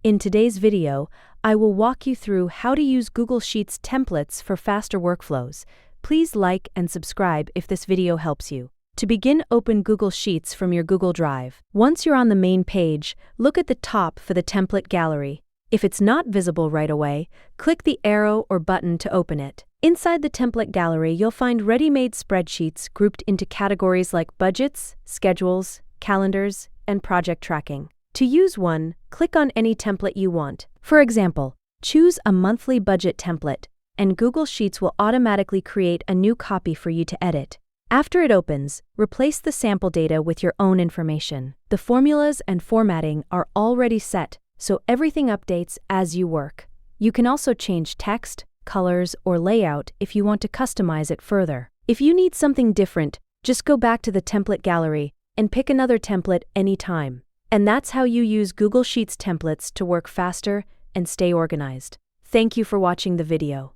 In today's video, I will walk you through how to use Google Sheets templates for faster workflows. Please like and subscribe if this video helps you. To begin, open Google Sheets from your Google Drive. Once you're on the main page, look at the top for the template gallery. If it's not visible right away, click the arrow or button to open it. Inside the template gallery, you'll find ready-made spreadsheets grouped into categories like budgets, schedules, calendars, and project tracking. To use one, click on any template you want. For example, choose a monthly budget template, and Google Sheets will automatically create a new copy for you to edit. After it opens, replace the sample data with your own information. The formulas and formatting are already set, so everything updates as you work. You can also change text, colors, or layout if you want to customize it further. If you need something different, just go back to the template gallery and pick another template anytime. And that's how you use Google Sheets templates to work faster and stay organized. Thank you for watching the video.